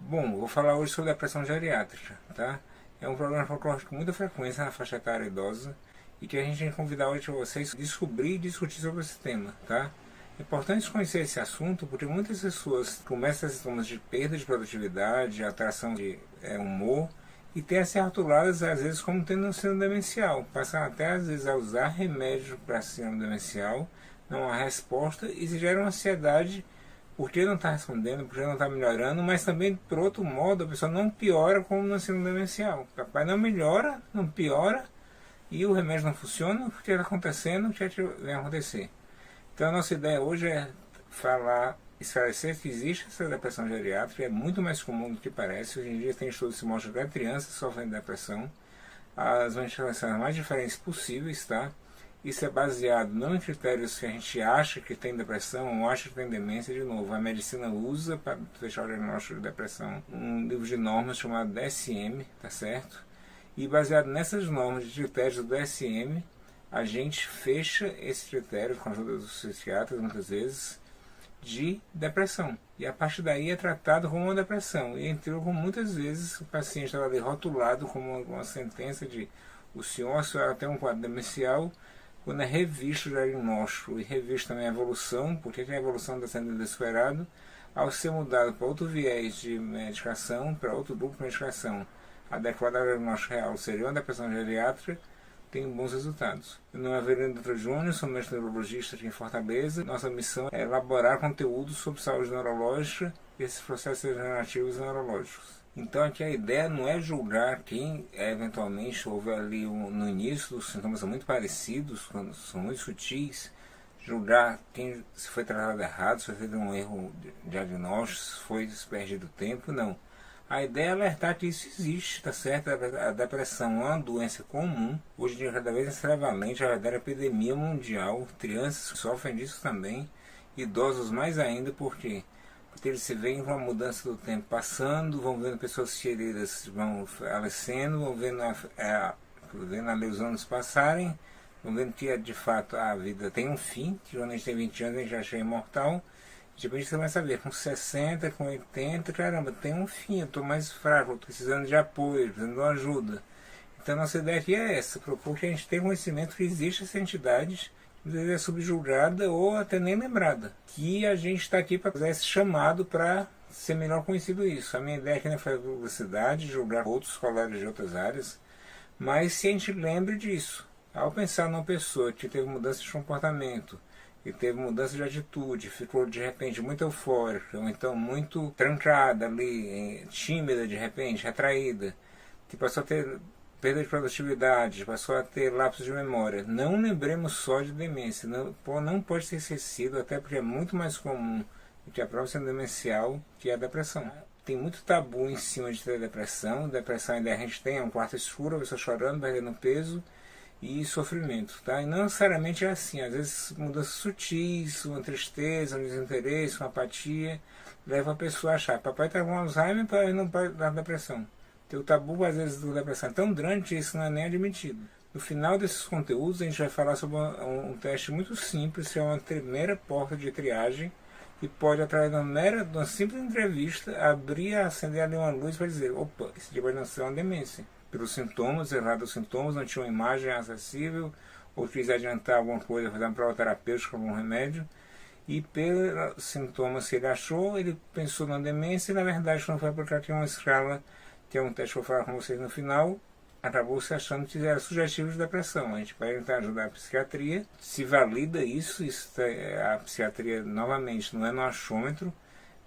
Bom, vou falar hoje sobre depressão geriátrica, tá? É um problema que ocorre com muita frequência na faixa etária idosa e que a gente tem que convidar hoje vocês a descobrir e discutir sobre esse tema, tá? É importante conhecer esse assunto porque muitas pessoas começam a sintomas de perda de produtividade, atração de humor e têm a ser rotuladas às vezes como tendo um síndrome demencial. Passam até às vezes a usar remédio para síndrome demencial, não há resposta e se gera uma ansiedade porque não está respondendo, porque não está melhorando, mas também, por outro modo, a pessoa não piora como no síndrome demencial. O papai não melhora, não piora, e o remédio não funciona, porque está acontecendo, o que vem acontecer. Então a nossa ideia hoje é esclarecer que existe essa depressão geriátrica, é muito mais comum do que parece. Hoje em dia tem estudos que mostram que crianças sofrem de depressão, as manifestações mais diferentes possíveis, tá? Isso é baseado não em critérios que a gente acha que tem depressão ou acha que tem demência. De novo, a medicina usa para fechar o diagnóstico de depressão um livro de normas chamado DSM, tá certo? E baseado nessas normas de critérios do DSM, a gente fecha esse critério com a ajuda dos psiquiatras, muitas vezes, de depressão. E a partir daí é tratado como uma depressão. E entrou com muitas vezes o paciente estava ali rotulado como uma sentença de o senhor ou a senhora tem um quadro demencial. Quando é revisto o diagnóstico e revisto também a evolução, porque a evolução está sendo desesperado, ao ser mudado para outro viés de medicação, para outro grupo de medicação adequado ao diagnóstico real, seria uma depressão geriátrica, tem bons resultados. Meu nome é Avelino Dutra Júnior, sou médico neurologista aqui em Fortaleza. Nossa missão é elaborar conteúdo sobre saúde neurológica e esses processos degenerativos neurológicos. Então aqui a ideia não é julgar quem eventualmente houve ali no início, os sintomas são muito parecidos, quando são muito sutis, julgar quem se foi tratado errado, se foi feito um erro de diagnóstico, se foi perdido tempo, não. A ideia é alertar que isso existe, tá certo? A depressão é uma doença comum, hoje em dia cada vez mais prevalente, é uma verdadeira epidemia mundial, crianças sofrem disso também, idosos mais ainda, porque eles se veem com a mudança do tempo passando, vão vendo pessoas queridas vão falecendo, vão vendo os anos passarem, vão vendo que de fato a vida tem um fim, que quando a gente tem 20 anos a gente acha imortal, depois você começa a ver, com 60, com 80, caramba, tem um fim, eu estou mais fraco, estou precisando de apoio, precisando de uma ajuda. Então a nossa ideia aqui é essa, propor que a gente tenha conhecimento que existe essa entidade, às vezes é subjulgada ou até nem lembrada, que a gente está aqui para fazer esse chamado para ser melhor conhecido isso. A minha ideia aqui não é fazer publicidade, julgar outros colegas de outras áreas, mas se a gente lembre disso, ao pensar numa pessoa que teve mudança de comportamento, que teve mudança de atitude, ficou de repente muito eufórica, ou então muito trancada ali, tímida de repente, retraída, que passou a ter perda de produtividade, passou a ter lapsos de memória. Não lembremos só de demência, não pode ser esquecido, até porque é muito mais comum do que a própria síndrome demencial, que é a depressão. Tem muito tabu em cima de ter depressão ainda a gente tem um quarto escuro, a pessoa chorando, perdendo peso, e sofrimento, tá? E não necessariamente é assim, às vezes mudanças sutis, uma tristeza, um desinteresse, uma apatia, leva a pessoa a achar, papai está com Alzheimer, para não dar depressão. O tabu às vezes da depressão é tão grande que isso não é nem admitido. No final desses conteúdos a gente vai falar sobre um teste muito simples, que é uma primeira porta de triagem, que pode, através de uma simples entrevista, acender ali uma luz para dizer, opa, esse tipo pode não ser uma demência. Pelos sintomas, errados sintomas, não tinha uma imagem acessível, ou quis adiantar alguma coisa, fazer uma prova terapêutica com algum remédio, e pelos sintomas que ele achou, ele pensou na demência, e na verdade não foi porque tinha uma escala, que é um teste que eu vou falar com vocês no final, acabou se achando que era sugestivo de depressão. A gente vai tentar ajudar a psiquiatria, se valida isso a psiquiatria, novamente, não é no achômetro,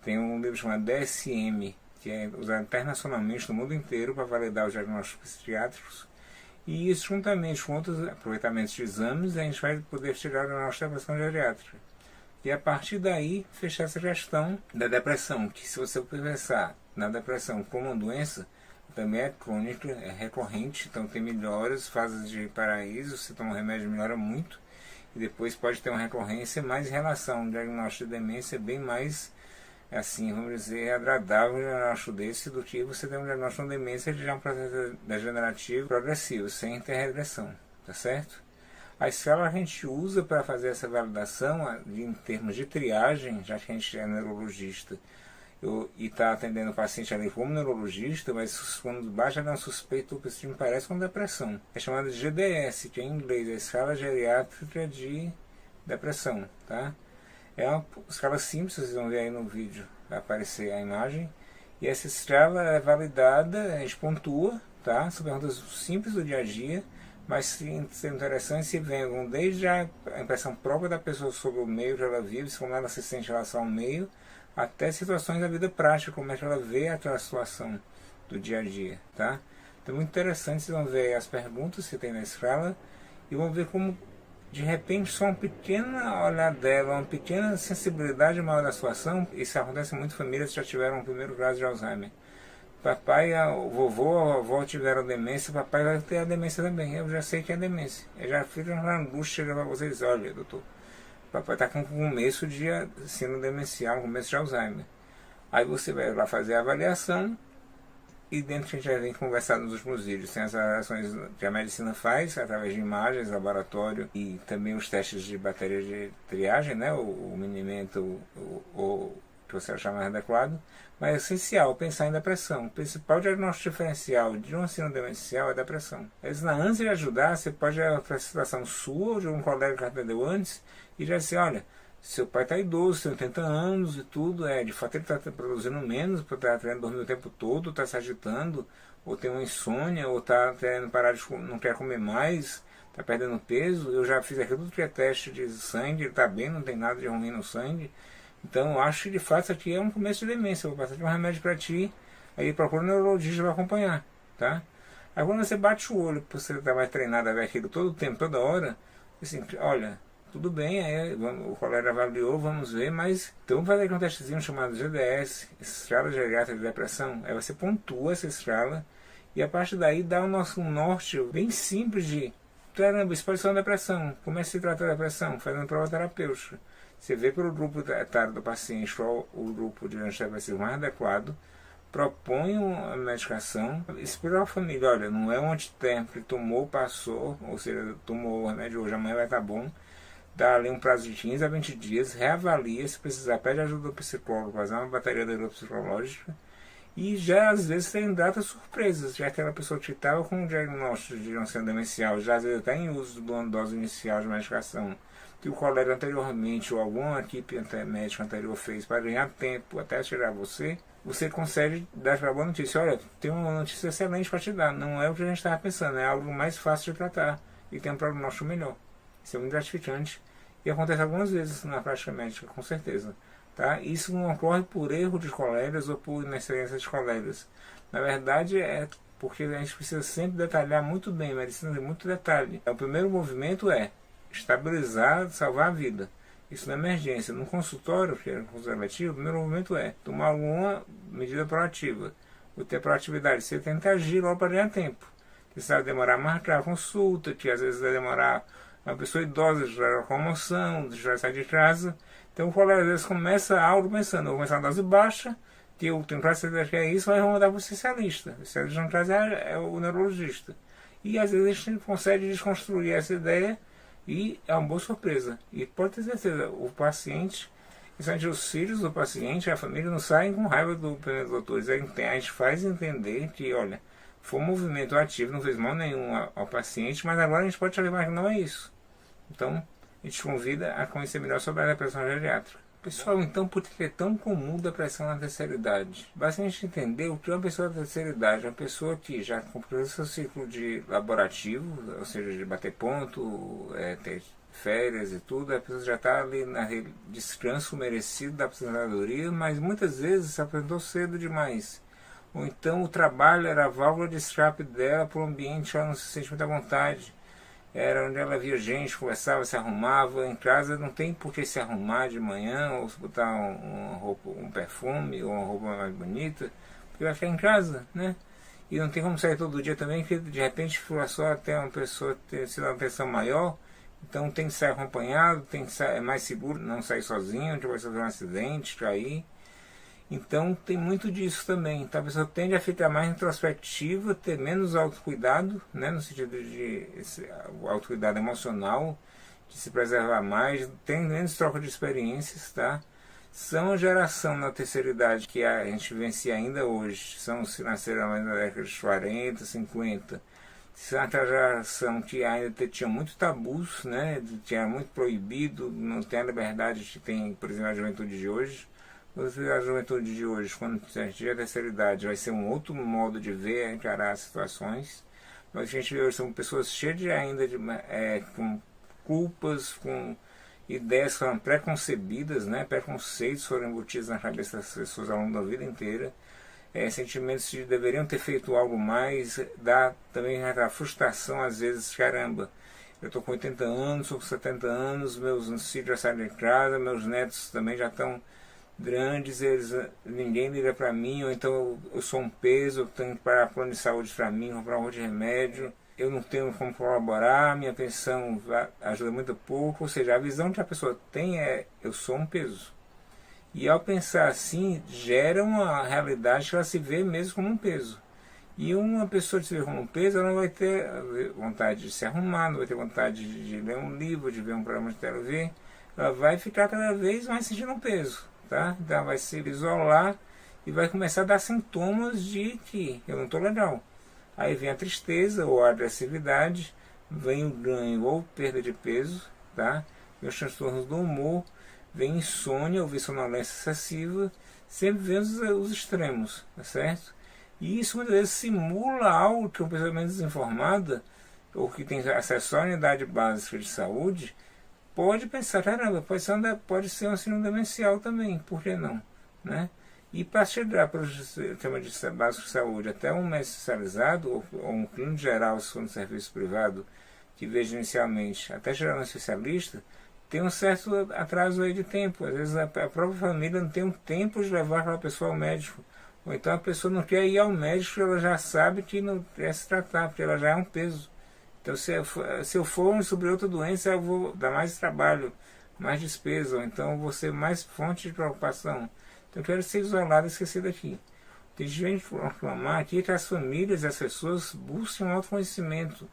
tem um livro chamado DSM, que é usado internacionalmente no mundo inteiro para validar os diagnósticos psiquiátricos, e isso juntamente com outros aproveitamentos de exames, a gente vai poder chegar na nossa depressão geriátrica. E a partir daí, fechar essa questão da depressão, que se você pensar na depressão como uma doença, também é crônica, é recorrente, então tem melhoras, fases de paraíso, você toma um remédio melhora muito, e depois pode ter uma recorrência, mas em relação ao diagnóstico de demência é bem mais, assim, vamos dizer, agradável um diagnóstico desse do que você ter um diagnóstico de demência que já é um processo degenerativo progressivo, sem ter regressão, tá certo? A escala a gente usa para fazer essa validação em termos de triagem, já que a gente é neurologista e está atendendo o paciente ali como neurologista, mas quando baixa uma suspeita, o paciente me parece com depressão. É chamada de GDS, que é em inglês, é a escala geriátrica de depressão, tá? É uma escala simples, vocês vão ver aí no vídeo, vai aparecer a imagem. E essa escala é validada, a gente pontua, tá? São perguntas simples do dia a dia, mas sim, interessante se vem desde a impressão própria da pessoa sobre o meio que ela vive, como ela se sente em relação ao meio, até situações da vida prática, como é que ela vê aquela situação do dia a dia, tá? Então, muito interessante, vocês vão ver as perguntas que tem na escala e vão ver como, de repente, só uma pequena olhadela, uma pequena sensibilidade maior da situação. Isso acontece em muitas famílias que já tiveram o primeiro grau de Alzheimer. Papai, o vovô, a avó tiveram demência, papai vai ter a demência também. Eu já sei que é demência. Eu já fico na angústia para vocês, olha, doutor, papai está com começo de síndrome demencial, começo de Alzheimer. Aí você vai lá fazer a avaliação e dentro que a gente já vem conversado nos últimos vídeos, tem as avaliações que a medicina faz através de imagens, laboratório e também os testes de bateria de triagem, né, o minimento, o que você achar mais adequado, mas é essencial pensar em depressão. O principal diagnóstico diferencial de uma síndrome demencial é a depressão. Mas na ânsia de ajudar, você pode ir para a situação sua ou de um colega que atendeu antes e já dizer, olha, seu pai está idoso, tem 80 anos e tudo, de fato ele está produzindo menos, porque está querendo dormir o tempo todo, está se agitando, ou tem uma insônia, ou está querendo parar de não quer comer mais, está perdendo peso. Eu já fiz aquilo tudo que é teste de sangue, ele está bem, não tem nada de ruim no sangue. Então eu acho que de fato isso aqui é um começo de demência, eu vou passar de um remédio para ti, aí procura um neurologista para acompanhar, tá? Aí quando você bate o olho, você está mais treinado a ver aquilo todo o tempo, toda hora, assim, olha, tudo bem, aí o colega avaliou, vamos ver, mas então vamos fazer aqui um testezinho chamado GDS, escala geriátrica de depressão. Aí você pontua essa escala e a partir daí dá o nosso norte bem simples de, caramba, isso pode ser uma depressão, como é que se trata da depressão? Fazendo prova terapêutica. Você vê pelo grupo etário do paciente qual o grupo de antidepressivo mais adequado, propõe uma medicação, explica à família, olha, não é um antitérmico que tomou, passou, ou seja, tomou o remédio hoje, amanhã vai estar bom, dá ali um prazo de 15 a 20 dias, reavalia, se precisar, pede ajuda do psicólogo, fazer uma bateria neuropsicológica, e já às vezes tem datas surpresas, já aquela pessoa que estava com um diagnóstico de uma síndrome demencial, já às vezes está em uso de uma dose inicial de medicação, que o colega anteriormente ou alguma equipe médica anterior fez para ganhar tempo até chegar a você, você consegue dar aquela boa notícia. Olha, tem uma notícia excelente para te dar, não é o que a gente estava pensando, é algo mais fácil de tratar e tem um prognóstico melhor. Isso é muito gratificante e acontece algumas vezes na prática médica, com certeza. Tá? Isso não ocorre por erro de colegas ou por inexperiência de colegas. Na verdade, é porque a gente precisa sempre detalhar muito bem, a medicina tem muito detalhe. O primeiro movimento é estabilizar, salvar a vida. Isso na emergência. No consultório, que é um consultório letivo, o primeiro movimento é tomar alguma medida proativa. Ou ter proatividade. Você tenta agir logo para ganhar tempo. Você vai demorar a marcar a consulta, que às vezes vai demorar uma pessoa idosa, já vai comoção, já vai sair de casa. Então o colega às vezes começa algo pensando, eu vou começar a dose baixa, que eu tenho quase certeza que é isso, mas vou mandar para o especialista. O especialista no caso é o neurologista. E às vezes a gente consegue desconstruir essa ideia e é uma boa surpresa. E pode ter certeza, o paciente, principalmente os filhos do paciente, a família não saem com raiva do primeiro doutor. A gente faz entender que, olha, foi um movimento ativo, não fez mal nenhum ao paciente, mas agora a gente pode afirmar que não é isso. Então, a gente convida a conhecer melhor sobre a depressão geriátrica. Pessoal, então, por que é tão comum depressão na terceira idade? Basta a gente entender o que é uma pessoa da terceira idade. Uma pessoa que já completou seu ciclo de laborativo, ou seja, de bater ponto, ter férias e tudo, a pessoa já está ali na descanso merecido da aposentadoria, mas muitas vezes se apresentou cedo demais. Ou então o trabalho era a válvula de escape dela para o ambiente, ela não se sente muita vontade. Era onde ela via gente, conversava, se arrumava. Em casa não tem por que se arrumar de manhã, ou botar uma roupa, um perfume, ou uma roupa mais bonita, porque vai ficar em casa, né? E não tem como sair todo dia também, porque de repente foi só até uma pessoa ter sido uma pessoa maior, então tem que sair acompanhado, tem que sair, é mais seguro não sair sozinho, onde vai sofrer um acidente, cair. Então tem muito disso também. Então a pessoa tende a ficar mais introspectiva, ter menos autocuidado, né, no sentido de o autocuidado emocional, de se preservar mais, tem menos troca de experiências, tá? são a geração na terceira idade que a gente vivencia ainda hoje, são os que nasceram mais na década de 40, 50, são aquela geração que ainda tinha muito tabus, né? Tinha muito proibido, não tem a liberdade que tem, por exemplo, a juventude de hoje. A juventude de hoje, quando a gente tiver a terceira idade, vai ser um outro modo de ver, encarar as situações. Mas a gente vê hoje são pessoas cheias de ainda com culpas, com ideias que foram preconcebidas, né? Preconceitos foram embutidos na cabeça das pessoas ao longo da vida inteira. Sentimentos de deveriam ter feito algo mais, dá também aquela frustração às vezes, caramba, eu estou com 80 anos, estou com 70 anos, meus filhos já saíram de casa, meus netos também já estão grandes, ninguém liga para mim, ou então eu sou um peso, eu tenho que parar plano de saúde para mim, comprar um monte de remédio, eu não tenho como colaborar, minha pensão ajuda muito pouco, ou seja, a visão que a pessoa tem é, eu sou um peso. E ao pensar assim, gera uma realidade que ela se vê mesmo como um peso. E uma pessoa que se vê como um peso, ela não vai ter vontade de se arrumar, não vai ter vontade de ler um livro, de ver um programa de TV, ela vai ficar cada vez mais sentindo um peso. Tá? Então ela vai se isolar e vai começar a dar sintomas de que eu não estou legal. Aí vem a tristeza ou a agressividade, vem o ganho ou perda de peso, tá? Vem os transtornos do humor, vem insônia ou sonolência excessiva, sempre vem os extremos, tá certo? E isso muitas vezes simula algo que uma pessoa menos desinformada, ou que tem acesso à unidade básica de saúde, pode pensar, caramba, pode ser um síndrome demencial também, por que não? Né? E para chegar para o sistema básico de saúde até um médico especializado, ou um clínico geral, se for um serviço privado, que veja inicialmente, até chegar no especialista, tem um certo atraso aí de tempo. Às vezes a própria família não tem um tempo de levar aquela pessoa ao médico. Ou então a pessoa não quer ir ao médico, ela já sabe que não quer se tratar, porque ela já é um peso. Então se eu for sobre outra doença, eu vou dar mais trabalho, mais despesa, ou então eu vou ser mais fonte de preocupação. Então eu quero ser isolado e esquecido aqui. Tem gente que reclamar aqui que as famílias e as pessoas busquem um autoconhecimento.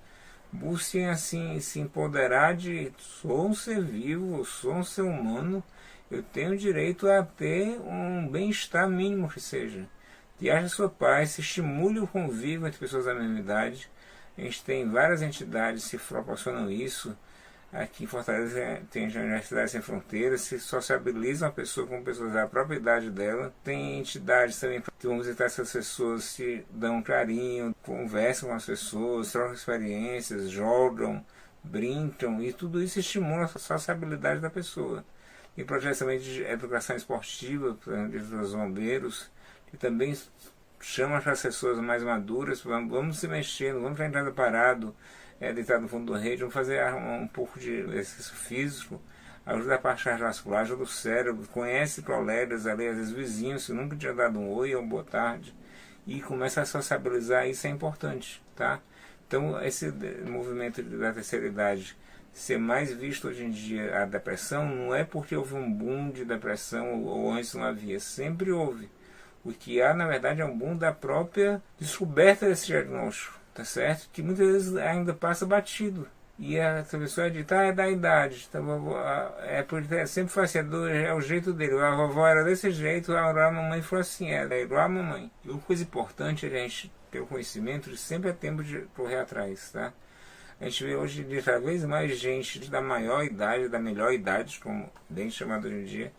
Busquem assim se empoderar de sou um ser vivo, sou um ser humano, eu tenho direito a ter um bem-estar mínimo que seja. Que haja sua paz, se estimule o convívio entre pessoas da mesma idade. A gente tem várias entidades que proporcionam isso. Aqui em Fortaleza tem a Universidade Sem Fronteiras, que sociabilizam a pessoa com pessoas da própria idade dela. Tem entidades também que vão visitar essas pessoas, que dão carinho, conversam com as pessoas, trocam experiências, jogam, brincam, e tudo isso estimula a sociabilidade da pessoa. Tem projetos também de educação esportiva, por exemplo, dos bombeiros, que também chamam as pessoas mais maduras, vamos se mexendo, vamos ficar em casa parado, deitado no fundo do rede, vamos fazer um pouco de exercício físico, ajuda a parte cardiovascular, ajuda o cérebro, conhece colegas ali, às vezes vizinhos, que nunca tinha dado um oi ou uma boa tarde, e começa a sociabilizar, isso é importante, tá? Então esse movimento da terceira idade ser mais visto hoje em dia, a depressão, não é porque houve um boom de depressão ou antes não havia, sempre houve. O que há, na verdade, é um boom da própria descoberta desse diagnóstico, tá certo? Que muitas vezes ainda passa batido. E a pessoa diz, é da idade, tá, porque sempre foi assim, é o jeito dele. A vovó era desse jeito, a mamãe foi assim, era igual a mamãe. E uma coisa importante é a gente ter o conhecimento de sempre é tempo de correr atrás, tá? A gente vê hoje de cada vez mais gente da maior idade, da melhor idade, como bem chamado hoje em dia,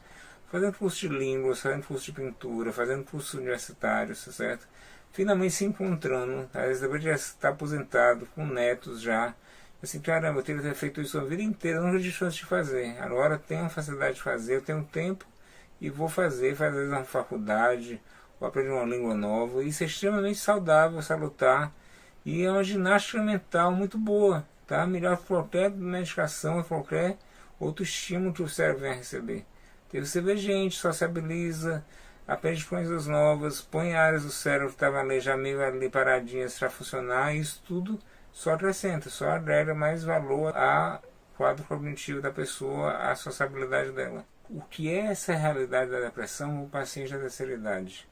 fazendo curso de línguas, fazendo curso de pintura, fazendo curso universitário, certo? Finalmente se encontrando, às vezes depois de estar aposentado, com netos já, assim, caramba, eu teria que ter feito isso a vida inteira, não tive chance de fazer. Agora eu tenho a facilidade de fazer, eu tenho tempo e vou fazer uma faculdade, ou aprender uma língua nova. Isso é extremamente saudável, salutar, e é uma ginástica mental muito boa, tá? Melhor que qualquer medicação, qualquer outro estímulo que o cérebro venha receber. Então você vê gente, sociabiliza, aprende coisas novas, põe áreas do cérebro que estavam ali já meio ali paradinhas para funcionar, e isso tudo só acrescenta, só agrega mais valor ao quadro cognitivo da pessoa, à sociabilidade dela. O que é essa realidade da depressão no paciente da terceira idade?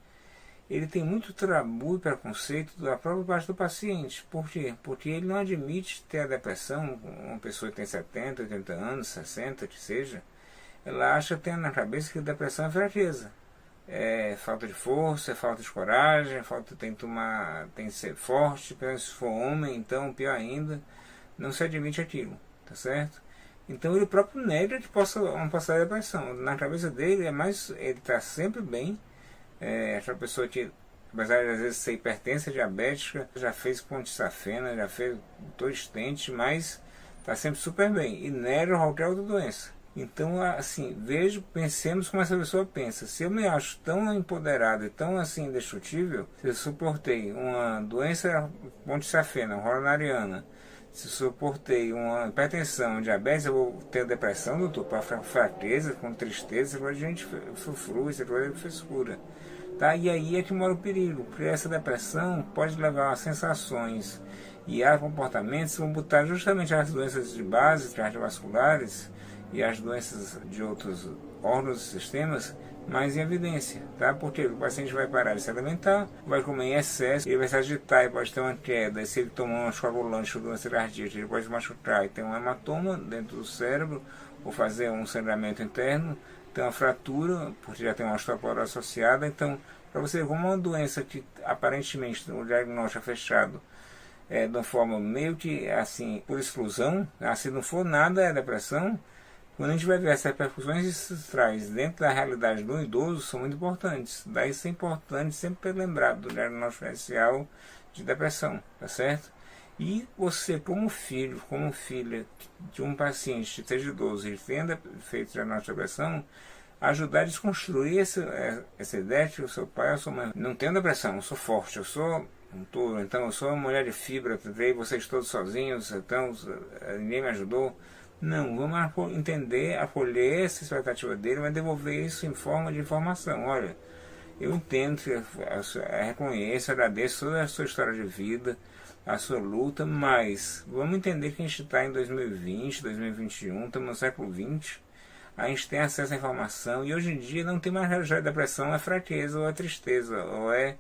Ele tem muito tabu e preconceito da própria parte do paciente. Por quê? Porque ele não admite ter a depressão, uma pessoa que tem 70, 80 anos, 60, que seja, ela acha, tem na cabeça que depressão é fraqueza. É falta de força, é falta de coragem, tem que ser forte, se for homem, então pior ainda, não se admite aquilo, tá certo? Então ele próprio nega que não possa depressão. Na cabeça dele ele está sempre bem, aquela pessoa que, apesar de às vezes ser hipertensa, diabética, já fez ponte safena, já fez todo estente, mas está sempre super bem e nega qualquer outra doença. Então, assim, pensemos como essa pessoa pensa. Se eu me acho tão empoderado e tão, assim, indestrutível, se eu suportei uma doença ponte safena, coronariana, se eu suportei uma hipertensão, diabetes, eu vou ter depressão, doutor, para fraqueza, com tristeza, coisa de gente frufru, isso é coisa de frescura. Tá? E aí é que mora o perigo, porque essa depressão pode levar a sensações e a comportamentos que vão botar justamente as doenças de base, cardiovasculares, e as doenças de outros órgãos e sistemas mais em evidência, tá? Porque o paciente vai parar de se alimentar, vai comer em excesso, ele vai se agitar e pode ter uma queda, e se ele tomar um escovolante ou doença cardíaca, ele pode machucar e ter um hematoma dentro do cérebro, ou fazer um sangramento interno, ter uma fratura, porque já tem uma osteoporose associada. Então, para você ver como uma doença que aparentemente o diagnóstico é fechado, de uma forma meio que assim, por exclusão, se não for nada é depressão. Quando a gente vai ver as repercussões que isso traz dentro da realidade do idoso, são muito importantes. Daí isso é importante sempre ter lembrado do diagnóstico inicial de depressão, tá certo? E você, como filho, como filha de um paciente que seja idoso e tenha feito diagnóstico de depressão, ajudar a desconstruir essa ideia que o seu pai ou a sua mãe não tem depressão, eu sou forte, eu sou um touro, então eu sou uma mulher de fibra, tentei vocês todos sozinhos, então ninguém me ajudou. Não, vamos entender, acolher essa expectativa dele, mas devolver isso em forma de informação. Olha, eu entendo, reconheço, agradeço toda a sua história de vida, a sua luta, mas vamos entender que a gente está em 2020, 2021, estamos no século XX, a gente tem acesso à informação e hoje em dia não tem mais já depressão, é fraqueza, ou é tristeza, ou é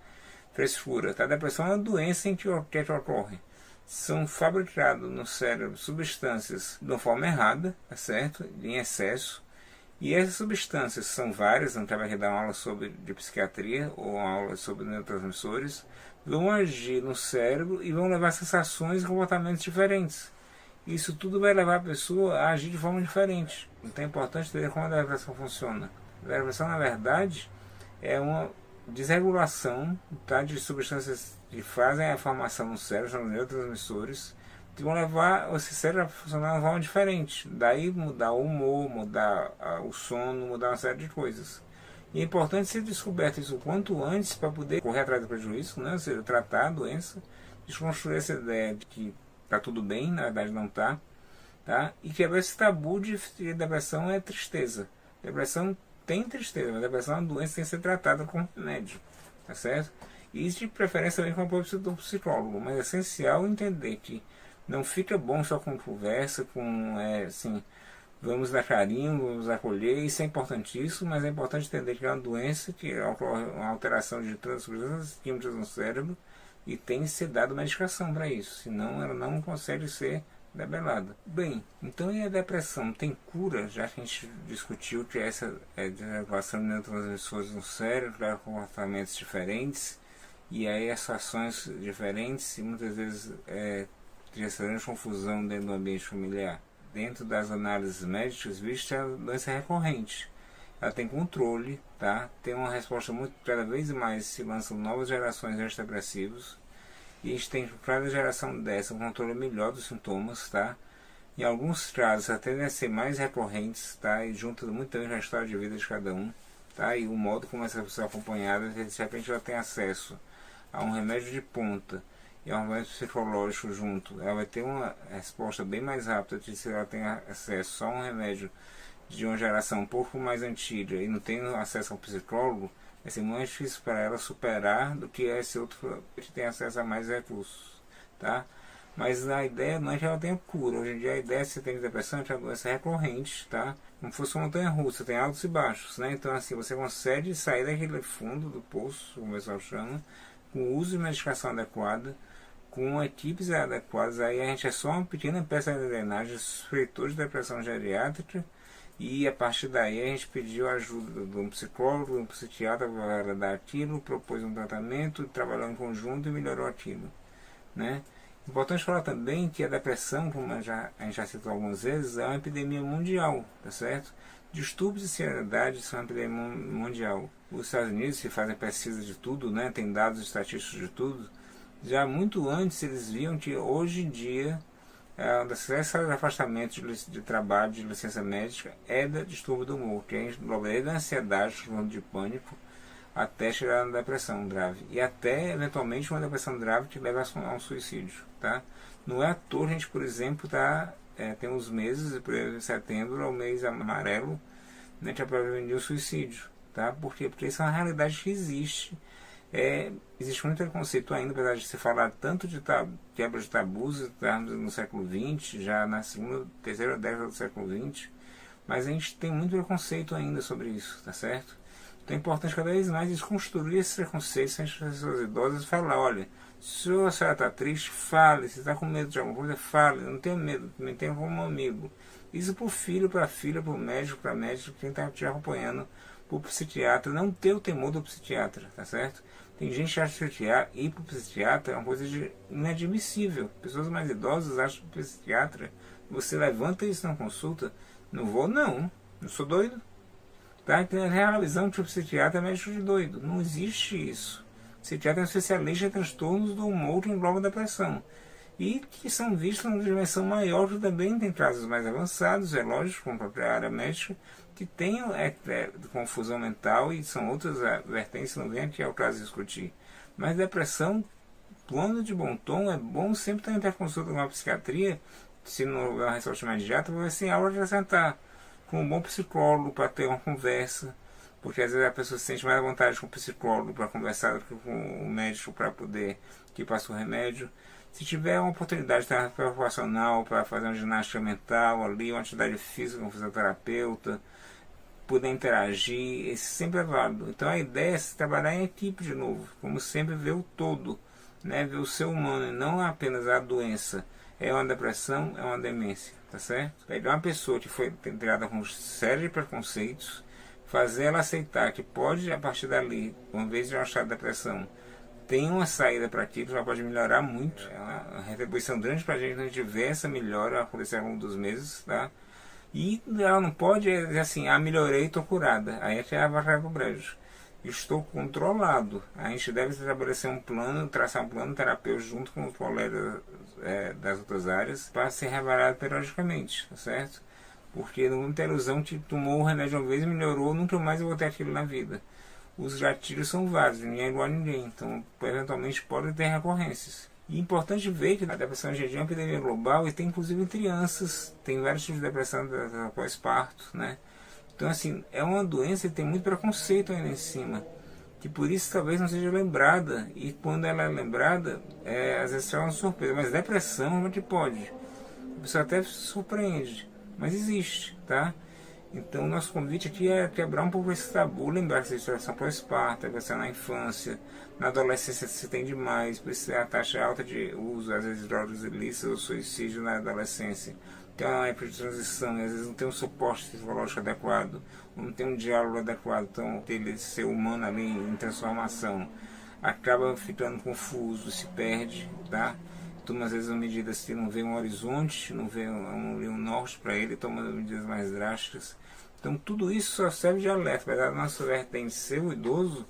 frescura. Tá? A depressão é uma doença em que ocorre. São fabricadas no cérebro substâncias de uma forma errada, tá certo? Em excesso. E essas substâncias são várias, não vai dar uma aula de psiquiatria ou uma aula sobre neurotransmissores, vão agir no cérebro e vão levar sensações e comportamentos diferentes. Isso tudo vai levar a pessoa a agir de forma diferente. Então é importante entender como a depressão funciona. A depressão, na verdade, é uma desregulação, tá, de substâncias que fazem a formação no cérebro, são neurotransmissores, que vão levar esse cérebro a funcionar de uma forma diferente. Daí mudar o humor, mudar o sono, mudar uma série de coisas. E é importante ser descoberto isso o quanto antes para poder correr atrás do prejuízo, né? Ou seja, tratar a doença, desconstruir essa ideia de que está tudo bem, na verdade não está, tá? E quebrar esse tabu de que depressão é tristeza. Depressão tem tristeza, mas a depressão é uma doença que tem que ser tratada com remédio, tá certo? E isso de preferência também com o apoio do psicólogo, mas é essencial entender que não fica bom só com conversa, com assim, vamos dar carinho, vamos acolher, isso é importantíssimo, mas é importante entender que é uma doença que ocorre uma alteração de substâncias químicas no cérebro e tem que ser dada medicação para isso, senão ela não consegue ser debelada. Bem, então e a depressão? Tem cura? Já que a gente discutiu que essa desregulação de neurotransmissores no cérebro leva a comportamentos diferentes e aí as ações diferentes e muitas vezes gerando confusão dentro do ambiente familiar. Dentro das análises médicas, visto que a doença é recorrente. Ela tem controle, tá? Tem uma resposta muito, cada vez mais se lançam novas gerações de antidepressivos e a gente tem cada geração dessa um controle melhor dos sintomas, tá? Em alguns casos até tendem a ser mais recorrentes, tá? E junta muito também com a história de vida de cada um, tá? E o modo como essa pessoa é acompanhada, de repente ela tem acesso a um remédio de ponta e a um remédio psicológico junto, ela vai ter uma resposta bem mais rápida que se ela tem acesso só a um remédio de uma geração um pouco mais antiga e não tem acesso ao psicólogo. Vai ser muito difícil para ela superar do que esse outro que tem acesso a mais recursos, tá? Mas a ideia não é que ela tenha cura. Hoje em dia a ideia, se você tem depressão, é que a doença é recorrente, tá? Como se fosse uma montanha-russa, tem altos e baixos, né? Então assim, você consegue sair daquele fundo do poço, como o pessoal chama, com o uso de medicação adequada, com equipes adequadas. Aí a gente é só uma pequena peça de engrenagem, suspeitoso de depressão geriátrica, E a partir daí a gente pediu ajuda de um psicólogo, de um psiquiatra para dar aquilo, propôs um tratamento, trabalhou em conjunto e melhorou aquilo, né? Importante falar também que a depressão, como a gente já citou algumas vezes, é uma epidemia mundial, tá certo? Distúrbios de ansiedade são uma epidemia mundial. Os Estados Unidos, que fazem pesquisa de tudo, né, tem dados estatísticos de tudo, já muito antes eles viam que hoje em dia um dos afastamentos de trabalho, de licença médica, é da distúrbio do humor, que é da ansiedade, transtorno de pânico, até chegar na depressão grave. E até, eventualmente, uma depressão grave que leva a um suicídio. Tá? Não é à toa, a gente, por exemplo, tem uns meses, por exemplo, em setembro, é o mês amarelo, né, que é para prevenir o suicídio. Tá? Por quê? Porque isso é uma realidade que existe. Existe muito preconceito ainda, apesar de se falar tanto de quebra de tabus, estamos no século XX, já na terceira década do século XX, mas a gente tem muito preconceito ainda sobre isso, tá certo? Então é importante cada vez mais desconstruir esses preconceitos entre as pessoas idosas e falar, olha, se a senhora está triste, fale, se está com medo de alguma coisa, fale, não tenha medo, me tenha como amigo. Isso para o filho, para a filha, para o médico, para a médica, quem está te acompanhando, para o psiquiatra, não ter o temor do psiquiatra, tá certo? Tem gente que acha que ir para o psiquiatra é uma coisa inadmissível. Pessoas mais idosas acham que o psiquiatra, você levanta isso na consulta, não vou não sou doido. Tá? Então, a real visão que o psiquiatra é médico de doido. Não existe isso. O psiquiatra é um especialista em transtornos do humor que englobam a depressão. E que são vistos numa dimensão maior, que também tem casos mais avançados, é lógico, como a própria área médica, que tem confusão mental e são outras vertentes, não vem aqui ao caso discutir. Mas depressão, plano de bom tom, é bom sempre ter uma consulta com uma psiquiatria, se não houver uma resposta imediata, vai ser aula de sentar com um bom psicólogo para ter uma conversa, porque às vezes a pessoa se sente mais à vontade com o psicólogo para conversar do que com o médico para poder que passa o remédio. Se tiver uma oportunidade de ter uma profissional para fazer uma ginástica mental ali, uma atividade física com um fisioterapeuta, poder interagir, esse sempre é válido. Então a ideia é se trabalhar em equipe de novo, como sempre ver o todo, né? Ver o ser humano e não apenas a doença. É uma depressão, é uma demência, tá certo? Pegar uma pessoa que foi criada com série de preconceitos, fazer ela aceitar que pode, a partir dali, uma vez de achar depressão, tem uma saída para aquilo, já pode melhorar muito. É uma retribuição grande para a gente ver essa melhora acontecer ao longo dos meses, tá? E ela não pode dizer assim, melhorei, estou curada. Aí é que ela vai para o brejo. Estou controlado. A gente deve estabelecer um plano, traçar um plano terapêutico junto com os colegas das outras áreas para ser reavaliado periodicamente, tá certo? Porque não tem ilusão que tomou o remédio uma vez e melhorou, nunca mais eu vou ter aquilo na vida. Os gatilhos são vários, ninguém é igual a ninguém, então eventualmente pode ter recorrências. E é importante ver que a depressão é uma epidemia global e tem inclusive em crianças, tem vários tipos de depressão pós-parto, né? Então assim, é uma doença que tem muito preconceito ainda em cima, que por isso talvez não seja lembrada, e quando ela é lembrada, às vezes é uma surpresa, mas depressão não te pode. A pessoa até se surpreende, mas existe, tá? Então o nosso convite aqui é quebrar um pouco esse tabu, lembrar que a situação pós-parto, vai ser na infância, na adolescência se tem demais, por isso a taxa alta de uso, às vezes drogas ilícitas ou suicídio na adolescência. Tem uma época de transição, e às vezes não tem um suporte psicológico adequado, não tem um diálogo adequado, então ele ser humano ali em transformação acaba ficando confuso, se perde, tá? Toma às vezes medidas que não vê um horizonte, não vê um norte para ele, toma medidas mais drásticas. Então tudo isso só serve de alerta, apesar da nossa vertente ser o idoso,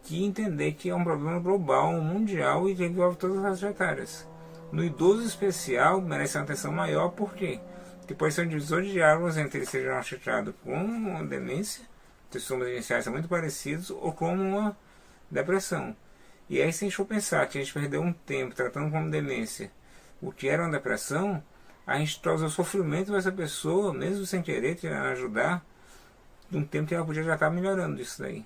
que entender que é um problema global, mundial e que envolve todas as faixas etárias. No idoso especial merece uma atenção maior, por quê? Porque pode ser um divisor de águas entre ele ser diagnosticado com uma demência, sintomas iniciais são muito parecidos, ou como uma depressão. E aí se a gente for pensar que a gente perdeu um tempo tratando como demência o que era uma depressão, a gente causa o sofrimento dessa pessoa, mesmo sem querer ajudar, de um tempo que ela podia já estar melhorando isso daí.